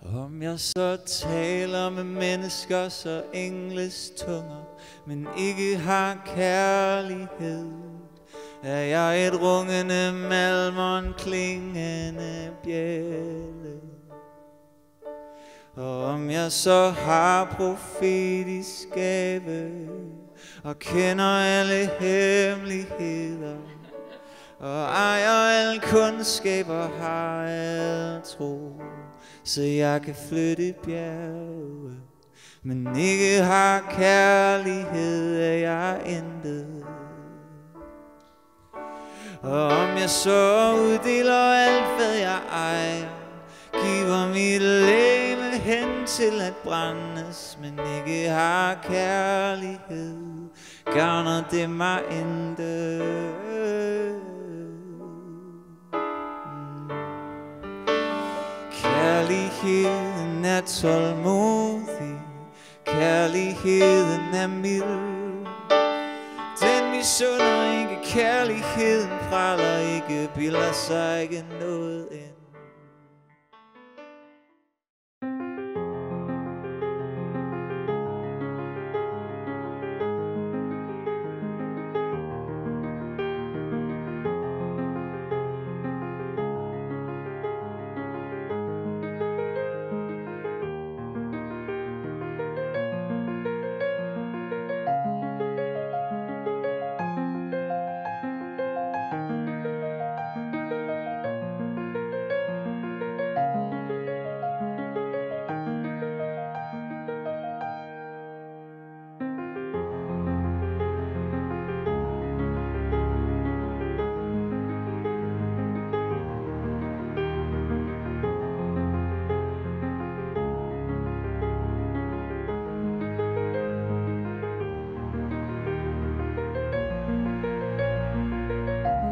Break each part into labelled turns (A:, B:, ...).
A: Om jeg så taler med mennesker så engles tunger, men ikke har kærlighed, er jeg et rungende malm og en klingende bjælde. Og om jeg så har profetisk gave og kender alle hemmeligheder og ejer alle kundskaber, har al tro, så jeg kan flytte bjerge, men ikke har kærlighed, er jeg intet. Og om jeg så uddeler alt, hvad jeg ejer, giver mit legeme hen til at brændes, men ikke har kærlighed, gavner det mig intet. Kærligheden er tålmodig, kærligheden er mild. Den misunder ikke, kærligheden praler ikke, bilder sig ikke noget ind.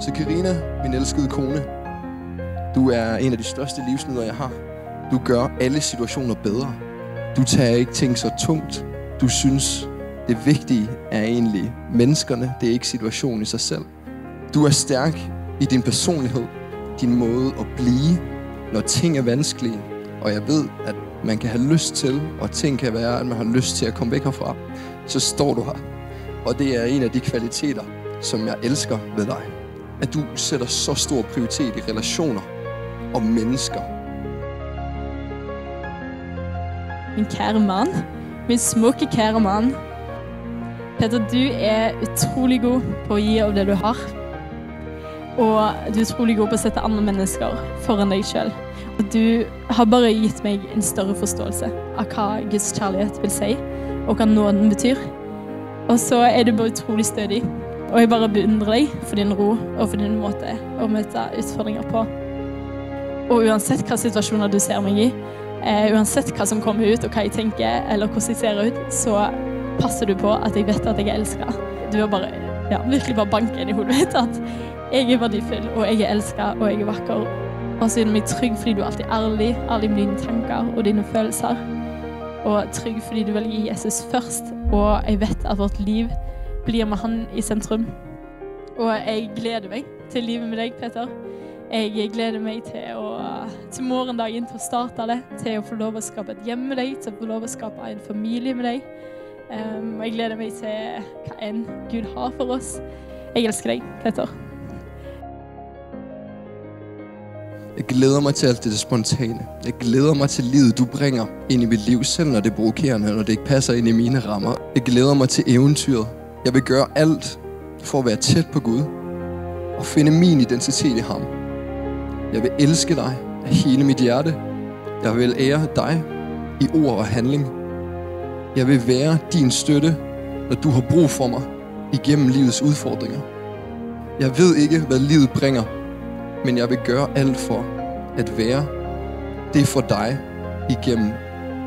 B: Så Karina, min elskede kone, du er en af de største livsnyder, jeg har. Du gør alle situationer bedre. Du tager ikke ting så tungt. Du synes, det vigtige er egentlig menneskerne, det er ikke situationen i sig selv. Du er stærk i din personlighed, din måde at blive, når ting er vanskelige. Og jeg ved, at man kan have lyst til, og ting kan være, at man har lyst til at komme væk herfra. Så står du her. Og det er en af de kvaliteter, som jeg elsker ved dig. At du sætter så stor prioritet i relationer og mennesker.
C: Min kære mand, min smukke kære mand. Peter, du er utrolig god på at give af det du har. Og du er utrolig god på at sætte andre mennesker foran dig selv. Og du har bare givet mig en større forståelse af hvad Guds kærlighed vil sige, og hvad nåden betyder. Og så er du bare utrolig stødig. Og jeg bare beundrer deg for din ro og for din måte å møte utfordringer på. Og uansett hva situasjoner du ser meg i, uansett hva som kommer ut og hva jeg tenker eller hvordan jeg ser ut, så passer du på at jeg vet at jeg er elsket. Du er bare, virkelig bare banken i hodet mitt at jeg er verdifull og jeg er elsket og jeg er vakker. Og så er du meg trygg fordi du alltid er ærlig med dine tanker og dine følelser. Og trygg fordi du vil gi Jesus først, og jeg vet at vårt liv blir med han i sentrum. Og jeg gleder meg til livet med deg, Peter. Jeg gleder meg til morgendagen, til å starte det, til å få lov å skape et hjem med deg, til å få lov å skape en familie med deg. Og jeg gleder meg til hva en Gud har for oss. Jeg elsker deg, Peter.
B: Jeg glæder mig til alt det spontane. Jeg glæder mig til livet, du bringer ind i mit liv, selv når det er provokerende, når det ikke passer ind i mine rammer. Jeg glæder mig til eventyret. Jeg vil gøre alt for at være tæt på Gud og finde min identitet i ham. Jeg vil elske dig af hele mit hjerte. Jeg vil ære dig i ord og handling. Jeg vil være din støtte, når du har brug for mig igennem livets udfordringer. Jeg ved ikke, hvad livet bringer, men jeg vil gøre alt for at være det for dig igennem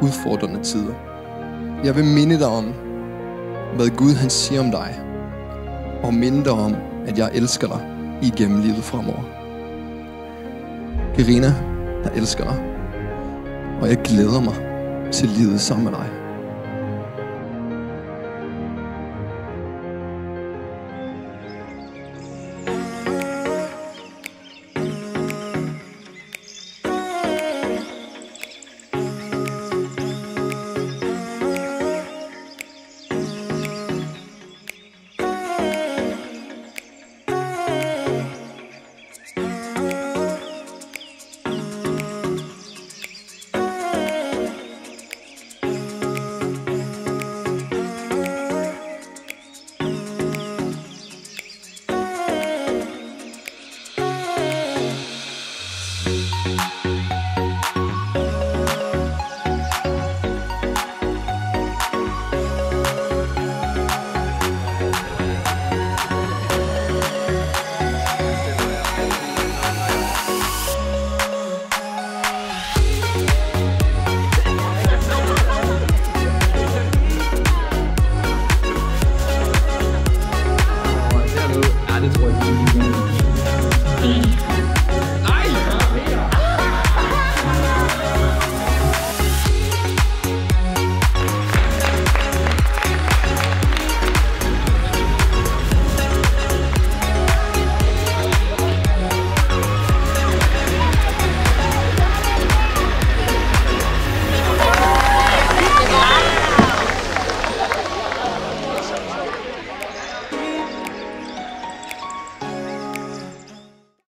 B: udfordrende tider. Jeg vil minde dig om, hvad Gud han siger om dig, og minde dig om, at jeg elsker dig igennem livet fremover. Karina, jeg elsker dig, og jeg glæder mig til livet sammen med dig.